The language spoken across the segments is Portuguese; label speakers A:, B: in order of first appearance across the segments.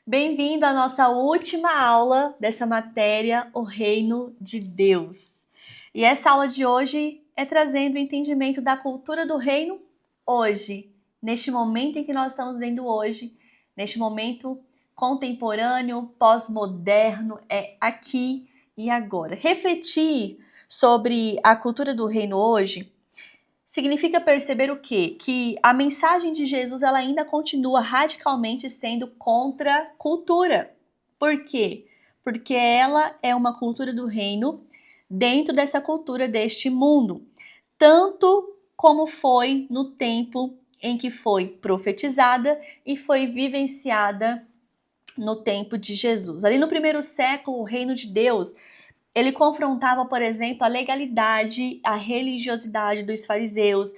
A: Bem-vindo à nossa última aula dessa matéria, o Reino de Deus. E essa aula de hoje é trazendo o entendimento da cultura do reino hoje, neste momento em que nós estamos vendo hoje, neste momento contemporâneo, pós-moderno, é aqui e agora. Refletir sobre a cultura do reino hoje significa perceber o quê? Que a mensagem de Jesus ela ainda continua radicalmente sendo contra a cultura. Por quê? Porque ela é uma cultura do reino dentro dessa cultura deste mundo. Tanto como foi no tempo em que foi profetizada e foi vivenciada no tempo de Jesus. Ali no primeiro século, o reino de Deus ele confrontava, por exemplo, a legalidade, a religiosidade dos fariseus,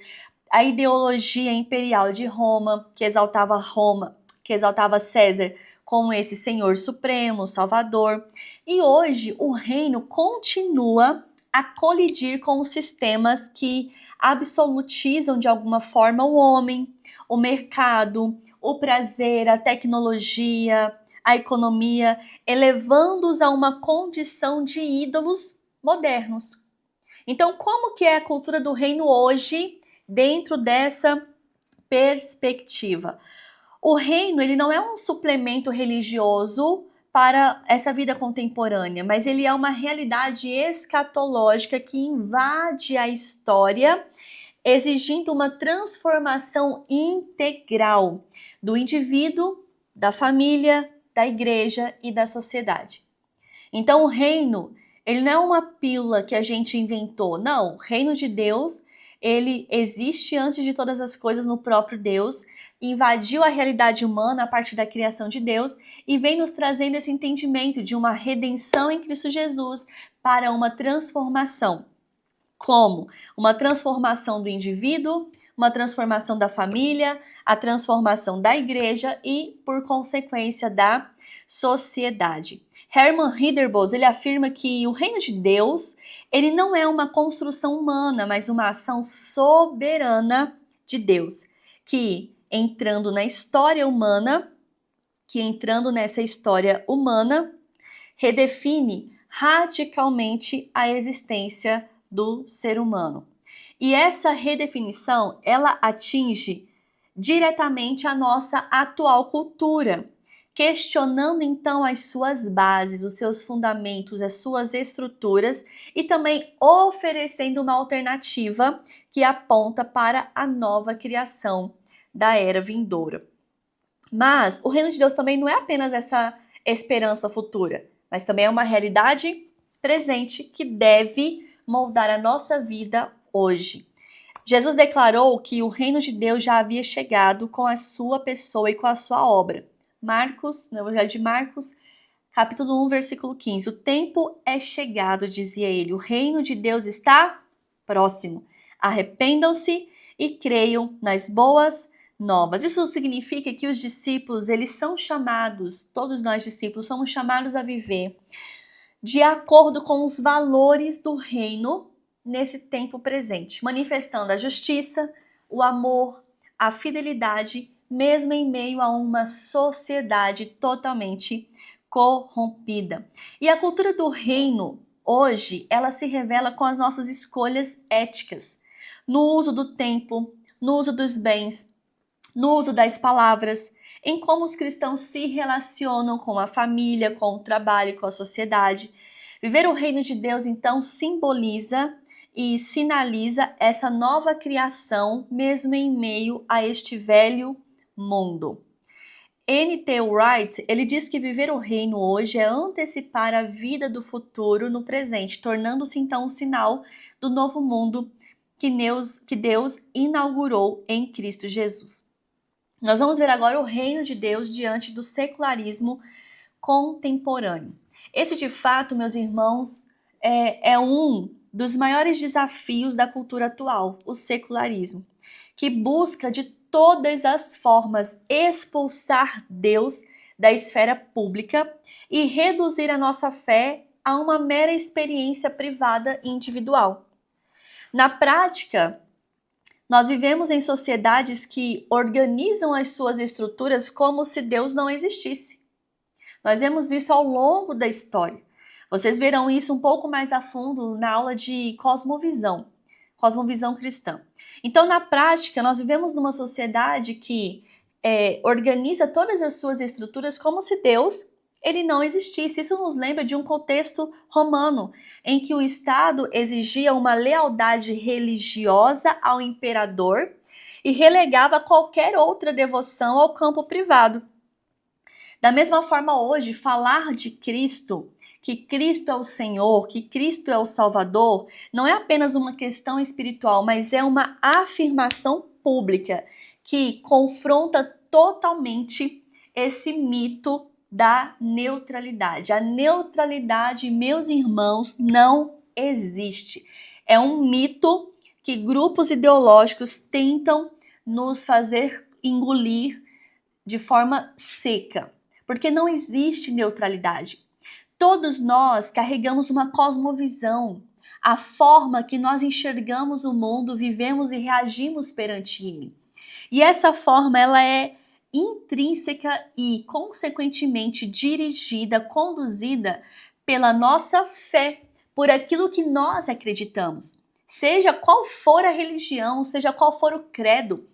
A: a ideologia imperial de Roma, que exaltava César como esse Senhor Supremo, Salvador. E hoje o reino continua a colidir com os sistemas que absolutizam de alguma forma o homem, o mercado, o prazer, a tecnologia, a economia, elevando-os a uma condição de ídolos modernos. Então, como que é a cultura do reino hoje dentro dessa perspectiva? O reino, ele não é um suplemento religioso para essa vida contemporânea, mas ele é uma realidade escatológica que invade a história, exigindo uma transformação integral do indivíduo, da família, da igreja e da sociedade. Então o reino, ele não é uma pílula que a gente inventou, não. O reino de Deus, ele existe antes de todas as coisas no próprio Deus, invadiu a realidade humana a partir da criação de Deus e vem nos trazendo esse entendimento de uma redenção em Cristo Jesus para uma transformação. Como? Uma transformação do indivíduo, uma transformação da família, a transformação da igreja e, por consequência, da sociedade. Hermann Ridderbos, ele afirma que o reino de Deus, ele não é uma construção humana, mas uma ação soberana de Deus, que entrando na história humana, redefine radicalmente a existência do ser humano. E essa redefinição, ela atinge diretamente a nossa atual cultura, questionando então as suas bases, os seus fundamentos, as suas estruturas e também oferecendo uma alternativa que aponta para a nova criação da era vindoura. Mas o reino de Deus também não é apenas essa esperança futura, mas também é uma realidade presente que deve moldar a nossa vida hoje. Jesus declarou que o reino de Deus já havia chegado com a sua pessoa e com a sua obra. Marcos, no Evangelho de Marcos, capítulo 1, versículo 15. O tempo é chegado, dizia ele, o reino de Deus está próximo. Arrependam-se e creiam nas boas novas. Isso significa que os discípulos, eles são chamados, todos nós discípulos, somos chamados a viver de acordo com os valores do reino nesse tempo presente, manifestando a justiça, o amor, a fidelidade, mesmo em meio a uma sociedade totalmente corrompida. E a cultura do reino, hoje, ela se revela com as nossas escolhas éticas, no uso do tempo, no uso dos bens, no uso das palavras, em como os cristãos se relacionam com a família, com o trabalho, com a sociedade. Viver o reino de Deus, então, simboliza e sinaliza essa nova criação, mesmo em meio a este velho mundo. N.T. Wright, ele diz que viver o reino hoje é antecipar a vida do futuro no presente, tornando-se então um sinal do novo mundo que Deus inaugurou em Cristo Jesus. Nós vamos ver agora o reino de Deus diante do secularismo contemporâneo. Esse, de fato, meus irmãos, é um dos maiores desafios da cultura atual, o secularismo, que busca de todas as formas expulsar Deus da esfera pública e reduzir a nossa fé a uma mera experiência privada e individual. Na prática, nós vivemos em sociedades que organizam as suas estruturas como se Deus não existisse. Nós vemos isso ao longo da história. Vocês verão isso um pouco mais a fundo na aula de cosmovisão cristã. Então, na prática, nós vivemos numa sociedade que organiza todas as suas estruturas como se Deus ele não existisse. Isso nos lembra de um contexto romano, em que o Estado exigia uma lealdade religiosa ao imperador e relegava qualquer outra devoção ao campo privado. Da mesma forma, hoje, falar de Cristo, que Cristo é o Senhor, que Cristo é o Salvador, não é apenas uma questão espiritual, mas é uma afirmação pública que confronta totalmente esse mito da neutralidade. A neutralidade, meus irmãos, não existe. É um mito que grupos ideológicos tentam nos fazer engolir de forma seca, porque não existe neutralidade. Todos nós carregamos uma cosmovisão, a forma que nós enxergamos o mundo, vivemos e reagimos perante ele. E essa forma, ela é intrínseca e, consequentemente, dirigida, conduzida pela nossa fé, por aquilo que nós acreditamos. Seja qual for a religião, seja qual for o credo,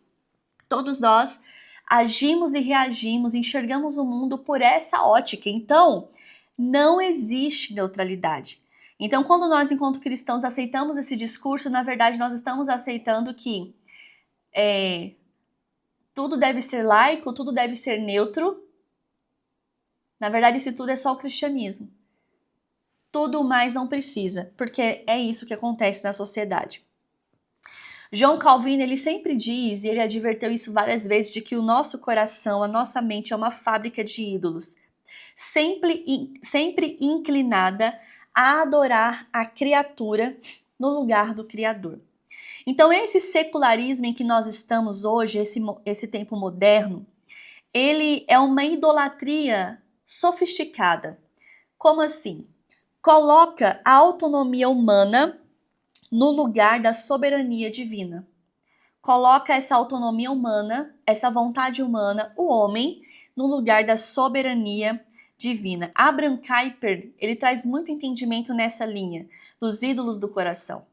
A: todos nós agimos e reagimos, enxergamos o mundo por essa ótica. Então, não existe neutralidade. Então, quando nós, enquanto cristãos, aceitamos esse discurso, na verdade, nós estamos aceitando que tudo deve ser laico, tudo deve ser neutro. Na verdade, esse tudo é só o cristianismo. Tudo mais não precisa, porque é isso que acontece na sociedade. João Calvino, ele sempre diz, e ele adverteu isso várias vezes, de que o nosso coração, a nossa mente é uma fábrica de ídolos, sempre inclinada a adorar a criatura no lugar do Criador. Então, esse secularismo em que nós estamos hoje, esse tempo moderno, ele é uma idolatria sofisticada. Como assim? Coloca a autonomia humana no lugar da soberania divina. Coloca essa autonomia humana, essa vontade humana, o homem, no lugar da soberania divina. Abraham Kuyper, ele traz muito entendimento nessa linha, dos ídolos do coração.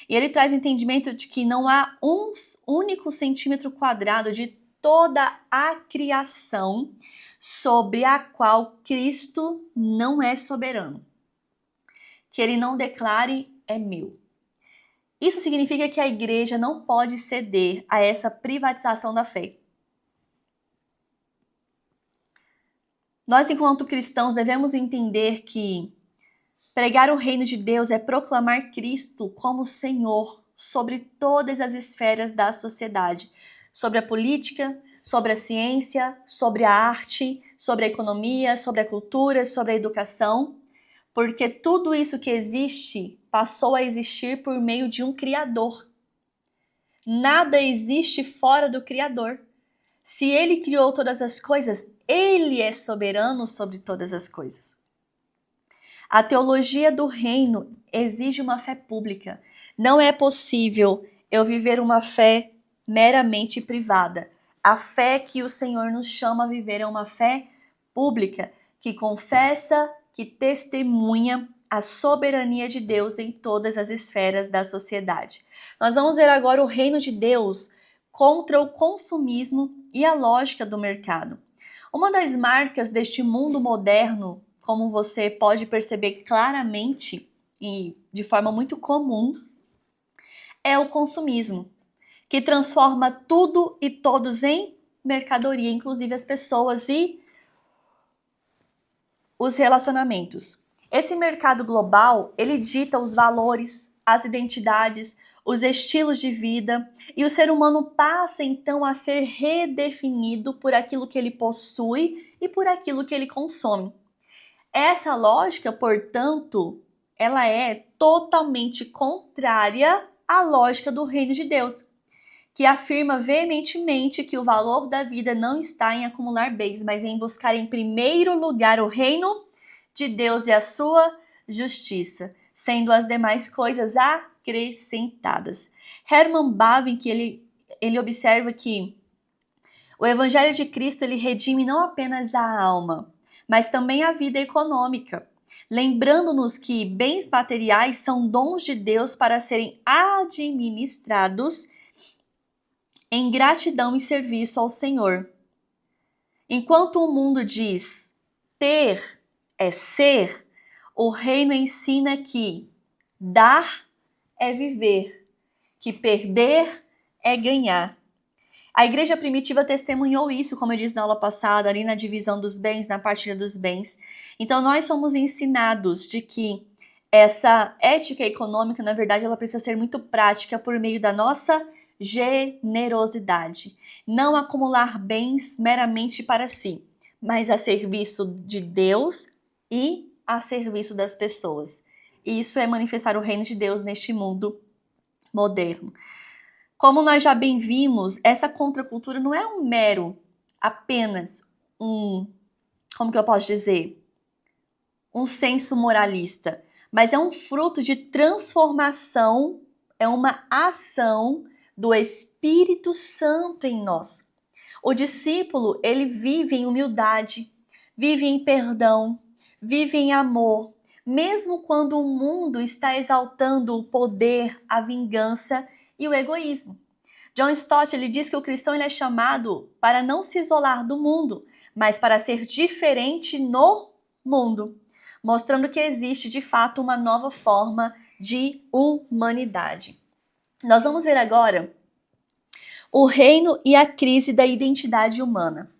A: E ele traz o entendimento de que não há um único centímetro quadrado de toda a criação sobre a qual Cristo não é soberano. Que ele não declare, é meu. Isso significa que a igreja não pode ceder a essa privatização da fé. Nós, enquanto cristãos, devemos entender que pregar o reino de Deus é proclamar Cristo como Senhor sobre todas as esferas da sociedade, sobre a política, sobre a ciência, sobre a arte, sobre a economia, sobre a cultura, sobre a educação, porque tudo isso que existe passou a existir por meio de um Criador. Nada existe fora do Criador. Se Ele criou todas as coisas, Ele é soberano sobre todas as coisas. A teologia do reino exige uma fé pública. Não é possível eu viver uma fé meramente privada. A fé que o Senhor nos chama a viver é uma fé pública, que confessa, que testemunha a soberania de Deus em todas as esferas da sociedade. Nós vamos ver agora o reino de Deus contra o consumismo e a lógica do mercado. Uma das marcas deste mundo moderno, como você pode perceber claramente e de forma muito comum, é o consumismo, que transforma tudo e todos em mercadoria, inclusive as pessoas e os relacionamentos. Esse mercado global, ele dita os valores, as identidades, os estilos de vida, e o ser humano passa então a ser redefinido por aquilo que ele possui e por aquilo que ele consome. Essa lógica, portanto, ela é totalmente contrária à lógica do reino de Deus, que afirma veementemente que o valor da vida não está em acumular bens, mas em buscar em primeiro lugar o reino de Deus e a sua justiça, sendo as demais coisas acrescentadas. Herman Bavinck, ele observa que o evangelho de Cristo ele redime não apenas a alma, mas também a vida econômica, lembrando-nos que bens materiais são dons de Deus para serem administrados em gratidão e serviço ao Senhor. Enquanto o mundo diz ter é ser, o reino ensina que dar é viver, que perder é ganhar. A igreja primitiva testemunhou isso, como eu disse na aula passada, ali na divisão dos bens, na partilha dos bens. Então nós somos ensinados de que essa ética econômica, na verdade, ela precisa ser muito prática por meio da nossa generosidade. Não acumular bens meramente para si, mas a serviço de Deus e a serviço das pessoas. Isso é manifestar o reino de Deus neste mundo moderno. Como nós já bem vimos, essa contracultura não é apenas como que eu posso dizer? Um senso moralista, mas é um fruto de transformação, é uma ação do Espírito Santo em nós. O discípulo, ele vive em humildade, vive em perdão, vive em amor, mesmo quando o mundo está exaltando o poder, a vingança e o egoísmo. John Stott, ele diz que o cristão ele é chamado para não se isolar do mundo, mas para ser diferente no mundo, mostrando que existe de fato uma nova forma de humanidade. Nós vamos ver agora o reino e a crise da identidade humana.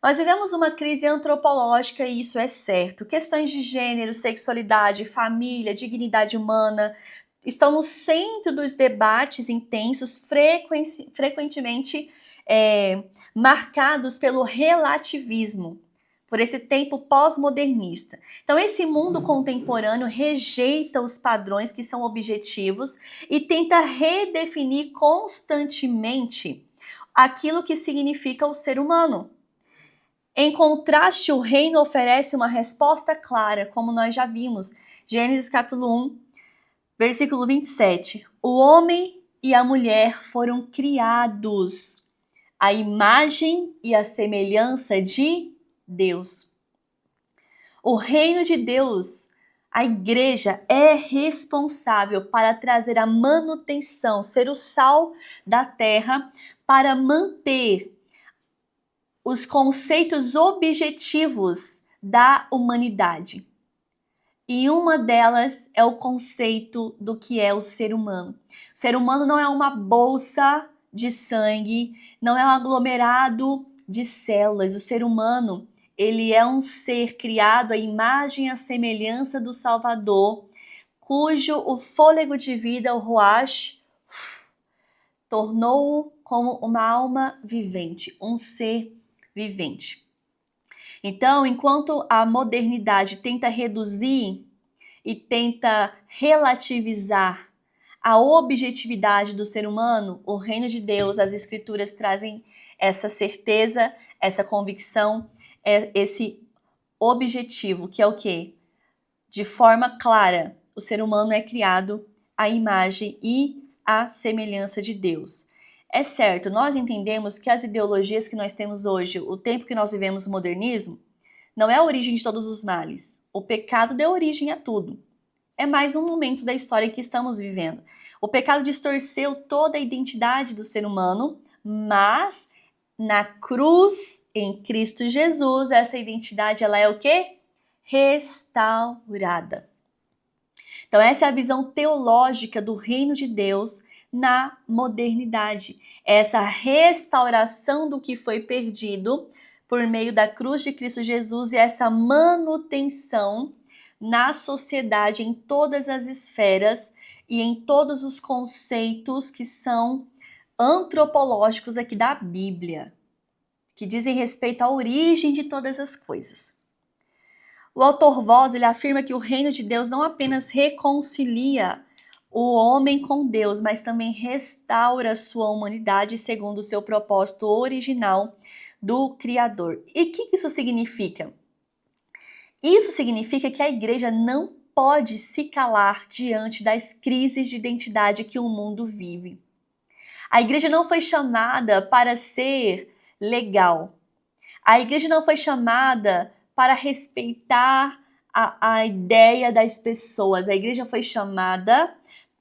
A: Nós vivemos uma crise antropológica e isso é certo. Questões de gênero, sexualidade, família, dignidade humana estão no centro dos debates intensos, frequentemente marcados pelo relativismo, por esse tempo pós-modernista. Então, esse mundo contemporâneo rejeita os padrões que são objetivos e tenta redefinir constantemente aquilo que significa o ser humano. Em contraste, o reino oferece uma resposta clara, como nós já vimos. Gênesis capítulo 1, versículo 27. O homem e a mulher foram criados à imagem e à semelhança de Deus. O reino de Deus, a igreja, é responsável para trazer a manutenção, ser o sal da terra, para manter os conceitos objetivos da humanidade. E uma delas é o conceito do que é o ser humano. O ser humano não é uma bolsa de sangue, não é um aglomerado de células. O ser humano, ele é um ser criado à imagem e à semelhança do Salvador, cujo o fôlego de vida, o Ruach, tornou-o como uma alma vivente, um ser vivente. Então, enquanto a modernidade tenta reduzir e tenta relativizar a objetividade do ser humano, o reino de Deus, as escrituras trazem essa certeza, essa convicção, esse objetivo, que é o quê? De forma clara, o ser humano é criado à imagem e à semelhança de Deus. É certo, nós entendemos que as ideologias que nós temos hoje, o tempo que nós vivemos o modernismo, não é a origem de todos os males. O pecado deu origem a tudo. É mais um momento da história que estamos vivendo. O pecado distorceu toda a identidade do ser humano, mas na cruz, em Cristo Jesus, essa identidade ela é o quê? Restaurada. Então essa é a visão teológica do reino de Deus na modernidade. Essa restauração do que foi perdido por meio da cruz de Cristo Jesus e essa manutenção na sociedade, em todas as esferas e em todos os conceitos que são antropológicos aqui da Bíblia, que dizem respeito à origem de todas as coisas. O autor Voss, ele afirma que o reino de Deus não apenas reconcilia o homem com Deus, mas também restaura sua humanidade segundo o seu propósito original do Criador. E o que isso significa? Isso significa que a igreja não pode se calar diante das crises de identidade que o mundo vive. A igreja não foi chamada para ser legal. A igreja não foi chamada para respeitar a ideia das pessoas. A igreja foi chamada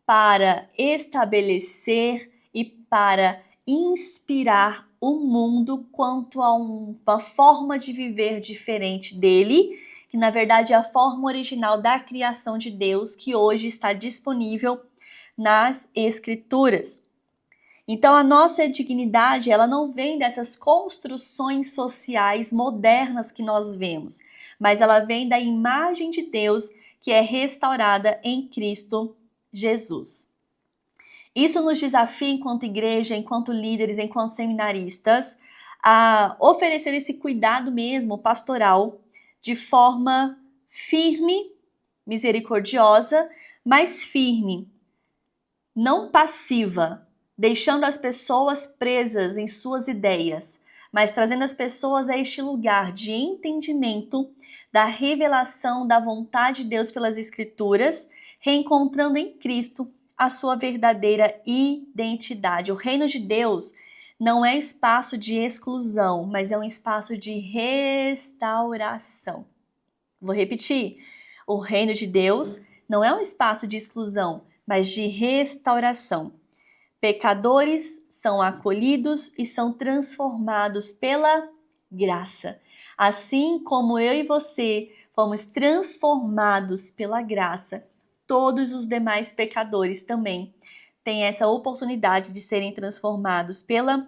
A: para estabelecer e para inspirar o mundo quanto a uma forma de viver diferente dele, que na verdade é a forma original da criação de Deus, que hoje está disponível nas Escrituras. Então a nossa dignidade, ela não vem dessas construções sociais modernas que nós vemos, mas ela vem da imagem de Deus que é restaurada em Cristo Jesus. Isso nos desafia enquanto igreja, enquanto líderes, enquanto seminaristas, a oferecer esse cuidado mesmo pastoral de forma firme, misericordiosa, mas firme, não passiva, deixando as pessoas presas em suas ideias, mas trazendo as pessoas a este lugar de entendimento da revelação da vontade de Deus pelas Escrituras, reencontrando em Cristo a sua verdadeira identidade. O reino de Deus não é espaço de exclusão, mas é um espaço de restauração. Vou repetir. O reino de Deus não é um espaço de exclusão, mas de restauração. Pecadores são acolhidos e são transformados pela graça. Assim como eu e você fomos transformados pela graça, todos os demais pecadores também têm essa oportunidade de serem transformados pela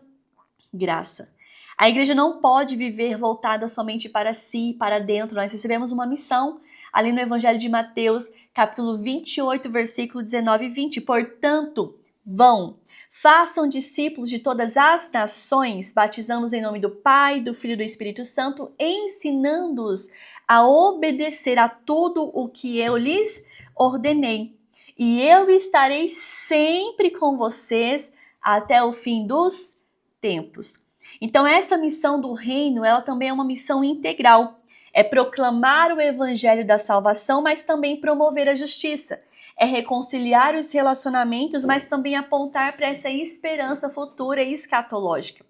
A: graça. A igreja não pode viver voltada somente para si, para dentro. Nós recebemos uma missão ali no Evangelho de Mateus, capítulo 28, versículo 19 e 20. Portanto, vão, façam discípulos de todas as nações, batizando-os em nome do Pai, do Filho e do Espírito Santo, ensinando-os a obedecer a tudo o que eu lhes ordenei. E eu estarei sempre com vocês até o fim dos tempos. Então essa missão do reino, ela também é uma missão integral. É proclamar o evangelho da salvação, mas também promover a justiça. É reconciliar os relacionamentos, mas também apontar para essa esperança futura e escatológica.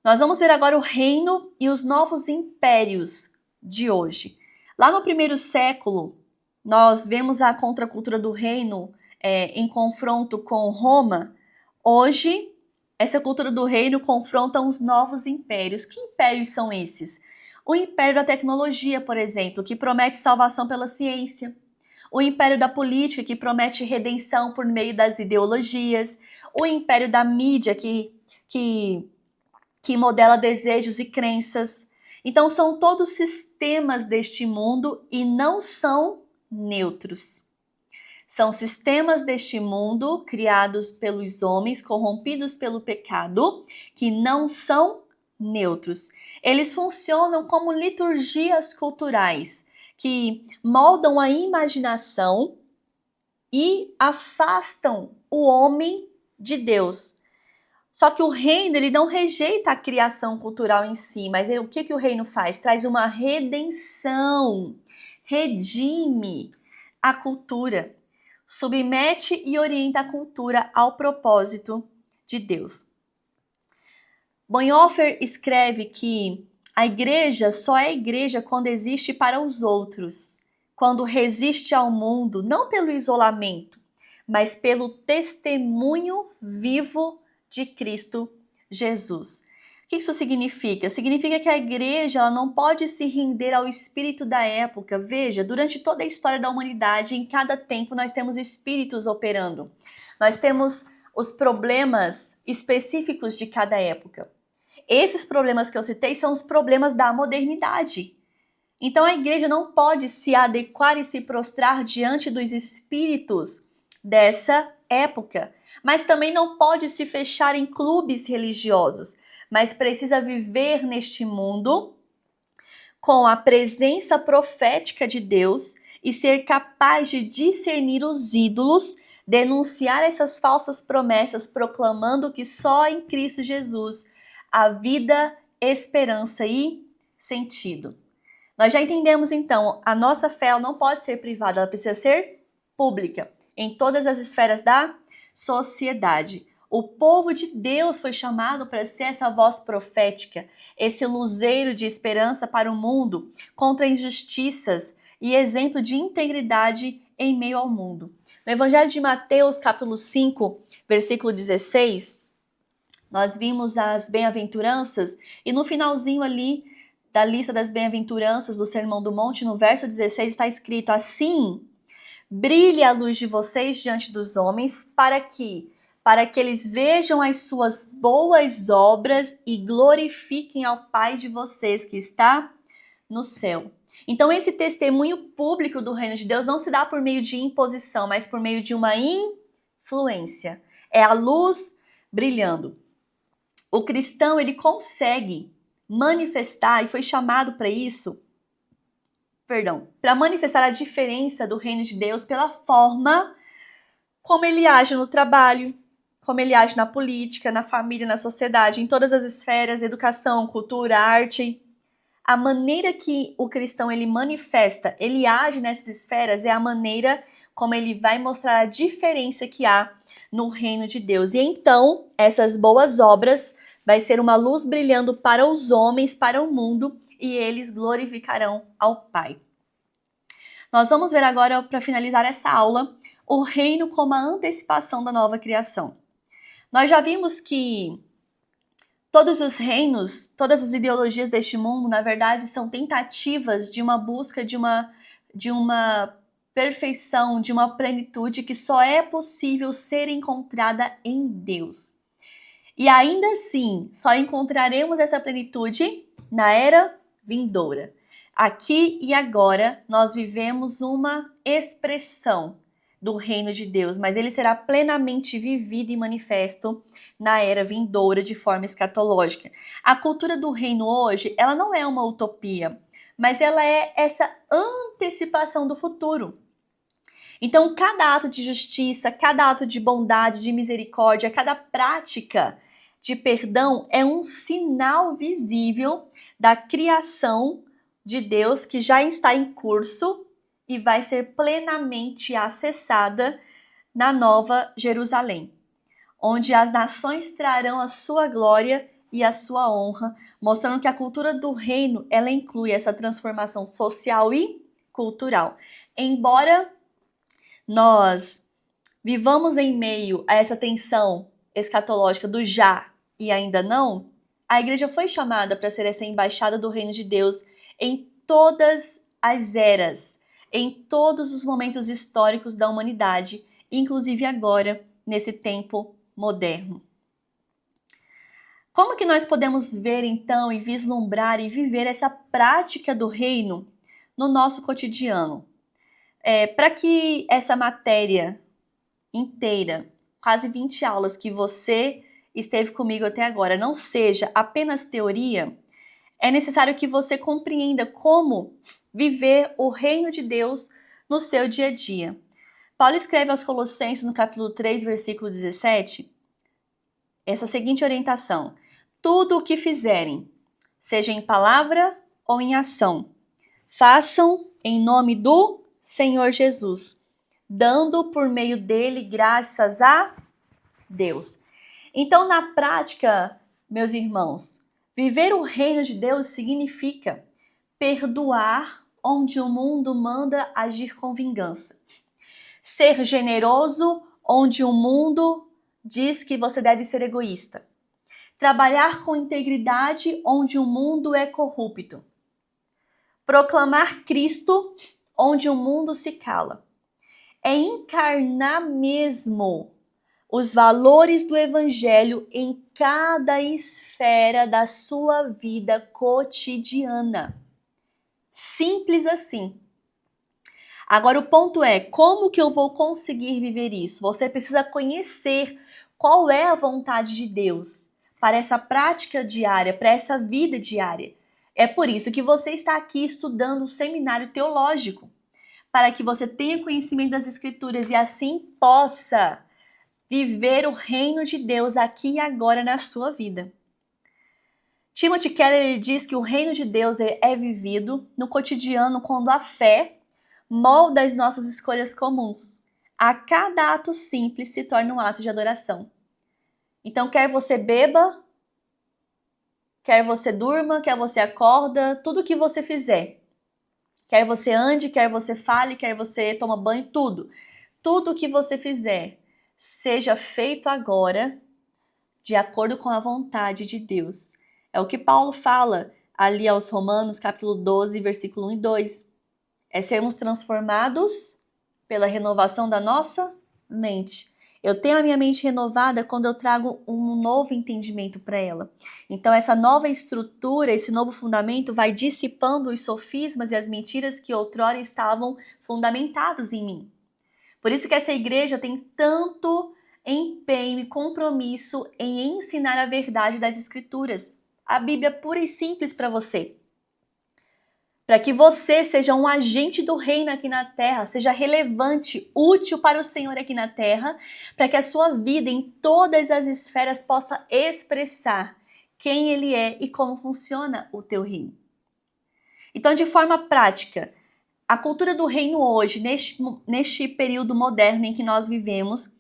A: Nós vamos ver agora o reino e os novos impérios de hoje. Lá no primeiro século, nós vemos a contracultura do reino em confronto com Roma. Hoje, essa cultura do reino confronta os novos impérios. Que impérios são esses? O império da tecnologia, por exemplo, que promete salvação pela ciência. O império da política, que promete redenção por meio das ideologias. O império da mídia, que modela desejos e crenças. Então, são todos sistemas deste mundo e não são neutros. São sistemas deste mundo criados pelos homens, corrompidos pelo pecado, que não são neutros. Eles funcionam como liturgias culturais, que moldam a imaginação e afastam o homem de Deus. Só que o reino, ele não rejeita a criação cultural em si, mas o que o reino faz? Traz uma redenção, redime a cultura, submete e orienta a cultura ao propósito de Deus. Bonhoeffer escreve que a igreja só é igreja quando existe para os outros, quando resiste ao mundo, não pelo isolamento, mas pelo testemunho vivo de Cristo Jesus. O que isso significa? Significa que a igreja ela não pode se render ao espírito da época. Veja, durante toda a história da humanidade, em cada tempo nós temos espíritos operando. Nós temos os problemas específicos de cada época. Esses problemas que eu citei são os problemas da modernidade. Então a igreja não pode se adequar e se prostrar diante dos espíritos dessa época, mas também não pode se fechar em clubes religiosos, mas precisa viver neste mundo com a presença profética de Deus e ser capaz de discernir os ídolos, denunciar essas falsas promessas, proclamando que só em Cristo Jesus há vida, esperança e sentido. Nós já entendemos então, a nossa fé ela não pode ser privada, ela precisa ser pública, em todas as esferas da sociedade. O povo de Deus foi chamado para ser essa voz profética, esse luzeiro de esperança para o mundo, contra injustiças e exemplo de integridade em meio ao mundo. No Evangelho de Mateus, capítulo 5, versículo 16, nós vimos as bem-aventuranças e no finalzinho ali da lista das bem-aventuranças do Sermão do Monte, no verso 16, está escrito assim: brilhe a luz de vocês diante dos homens, para que eles vejam as suas boas obras e glorifiquem ao Pai de vocês que está no céu. Então esse testemunho público do reino de Deus não se dá por meio de imposição, mas por meio de uma influência. É a luz brilhando. O cristão, ele consegue manifestar, e foi chamado para isso, para manifestar a diferença do reino de Deus pela forma como ele age no trabalho, como ele age na política, na família, na sociedade, em todas as esferas, educação, cultura, arte. A maneira que o cristão ele manifesta, ele age nessas esferas é a maneira como ele vai mostrar a diferença que há no reino de Deus. E então, essas boas obras vai ser uma luz brilhando para os homens, para o mundo, e eles glorificarão ao Pai. Nós vamos ver agora, para finalizar essa aula, o reino como a antecipação da nova criação. Nós já vimos que todos os reinos, todas as ideologias deste mundo, na verdade, são tentativas de uma busca de uma perfeição, de uma plenitude que só é possível ser encontrada em Deus. E ainda assim, só encontraremos essa plenitude na era vindoura. Aqui e agora, nós vivemos uma expressão do reino de Deus, mas ele será plenamente vivido e manifesto na era vindoura de forma escatológica. A cultura do reino hoje, ela não é uma utopia, mas ela é essa antecipação do futuro. Então, cada ato de justiça, cada ato de bondade, de misericórdia, cada prática de perdão é um sinal visível da criação de Deus que já está em curso e vai ser plenamente acessada na Nova Jerusalém, onde as nações trarão a sua glória e a sua honra, mostrando que a cultura do reino, ela inclui essa transformação social e cultural. Embora nós vivamos em meio a essa tensão escatológica do já e ainda não, a igreja foi chamada para ser essa embaixada do reino de Deus em todas as eras, em todos os momentos históricos da humanidade, inclusive agora, nesse tempo moderno. Como que nós podemos ver, então, e vislumbrar e viver essa prática do reino no nosso cotidiano? Para que essa matéria inteira, quase 20 aulas que você esteve comigo até agora, não seja apenas teoria, é necessário que você compreenda como viver o reino de Deus no seu dia a dia. Paulo escreve aos Colossenses, no capítulo 3, versículo 17, essa seguinte orientação: tudo o que fizerem, seja em palavra ou em ação, façam em nome do Senhor Jesus, dando por meio dele graças a Deus. Então, na prática, meus irmãos, viver o reino de Deus significa perdoar onde o mundo manda agir com vingança. Ser generoso onde o mundo diz que você deve ser egoísta. Trabalhar com integridade onde o mundo é corrupto. Proclamar Cristo onde o mundo se cala. É encarnar mesmo os valores do Evangelho em cada esfera da sua vida cotidiana. Simples assim. Agora o ponto é, como que eu vou conseguir viver isso? Você precisa conhecer qual é a vontade de Deus para essa prática diária, para essa vida diária. É por isso que você está aqui estudando o seminário teológico, para que você tenha conhecimento das Escrituras e assim possa viver o reino de Deus aqui e agora na sua vida. Timothy Keller diz que o reino de Deus é vivido no cotidiano quando a fé molda as nossas escolhas comuns. A cada ato simples se torna um ato de adoração. Então, quer você beba, quer você durma, quer você acorda, tudo que você fizer. Quer você ande, quer você fale, quer você toma banho, tudo. Tudo que você fizer, seja feito agora, de acordo com a vontade de Deus. É o que Paulo fala ali aos Romanos, capítulo 12, versículo 1 e 2. É sermos transformados pela renovação da nossa mente. Eu tenho a minha mente renovada quando eu trago um novo entendimento para ela. Então, essa nova estrutura, esse novo fundamento vai dissipando os sofismas e as mentiras que outrora estavam fundamentados em mim. Por isso que essa igreja tem tanto empenho e compromisso em ensinar a verdade das Escrituras. A Bíblia pura e simples para você. Para que você seja um agente do reino aqui na terra, seja relevante, útil para o Senhor aqui na terra, para que a sua vida em todas as esferas possa expressar quem Ele é e como funciona o teu reino. Então, de forma prática, a cultura do reino hoje, neste período moderno em que nós vivemos,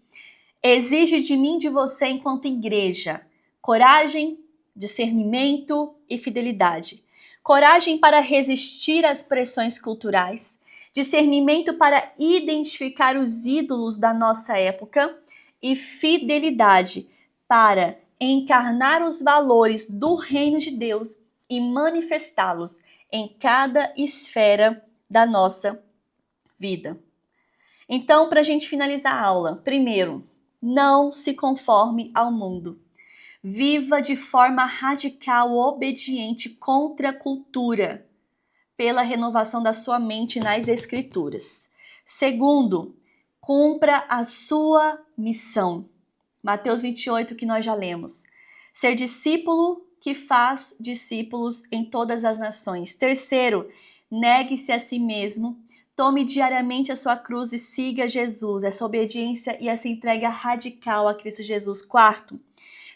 A: exige de mim e de você, enquanto igreja, coragem, discernimento e fidelidade. Coragem para resistir às pressões culturais, discernimento para identificar os ídolos da nossa época e fidelidade para encarnar os valores do reino de Deus e manifestá-los em cada esfera da nossa vida. Então, para a gente finalizar a aula, primeiro, não se conforme ao mundo. Viva de forma radical, obediente contra a cultura, pela renovação da sua mente nas Escrituras. Segundo, cumpra a sua missão. Mateus 28, que nós já lemos. Ser discípulo que faz discípulos em todas as nações. Terceiro, negue-se a si mesmo. Tome diariamente a sua cruz e siga Jesus. Essa obediência e essa entrega radical a Cristo Jesus. Quarto,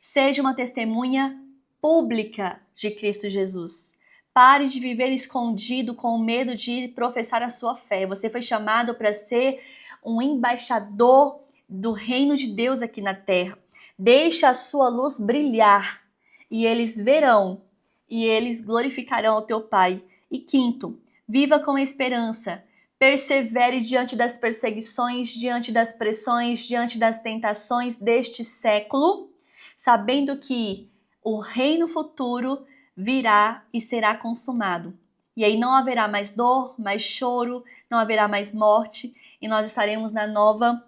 A: seja uma testemunha pública de Cristo Jesus. Pare de viver escondido com medo de professar a sua fé. Você foi chamado para ser um embaixador do reino de Deus aqui na terra. Deixe a sua luz brilhar e eles verão e eles glorificarão o teu Pai. E quinto, viva com esperança. Persevere diante das perseguições, diante das pressões, diante das tentações deste século, sabendo que o reino futuro virá e será consumado. E aí não haverá mais dor, mais choro, não haverá mais morte, e nós estaremos na nova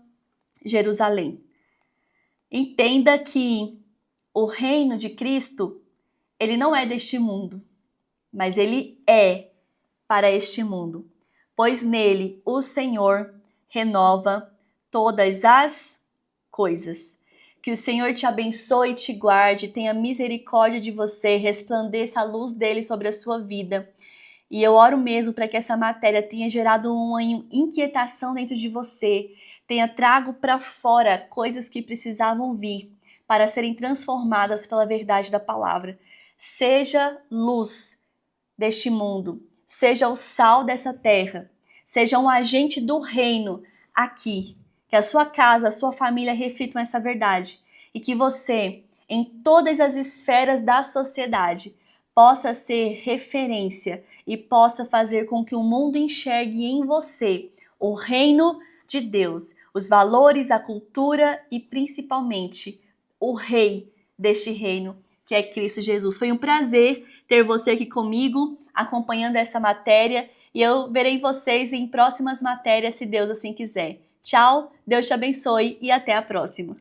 A: Jerusalém. Entenda que o reino de Cristo, ele não é deste mundo, mas ele é para este mundo, pois nele o Senhor renova todas as coisas. Que o Senhor te abençoe e te guarde, tenha misericórdia de você, resplandeça a luz dele sobre a sua vida. E eu oro mesmo para que essa matéria tenha gerado uma inquietação dentro de você, tenha trago para fora coisas que precisavam vir para serem transformadas pela verdade da palavra. Seja luz deste mundo, seja o sal dessa terra, seja um agente do reino aqui. Que a sua casa, a sua família reflitam essa verdade e que você, em todas as esferas da sociedade, possa ser referência e possa fazer com que o mundo enxergue em você o reino de Deus, os valores, a cultura e principalmente o rei deste reino, que é Cristo Jesus. Foi um prazer ter você aqui comigo, acompanhando essa matéria, e eu verei vocês em próximas matérias, se Deus assim quiser. Tchau, Deus te abençoe e até a próxima.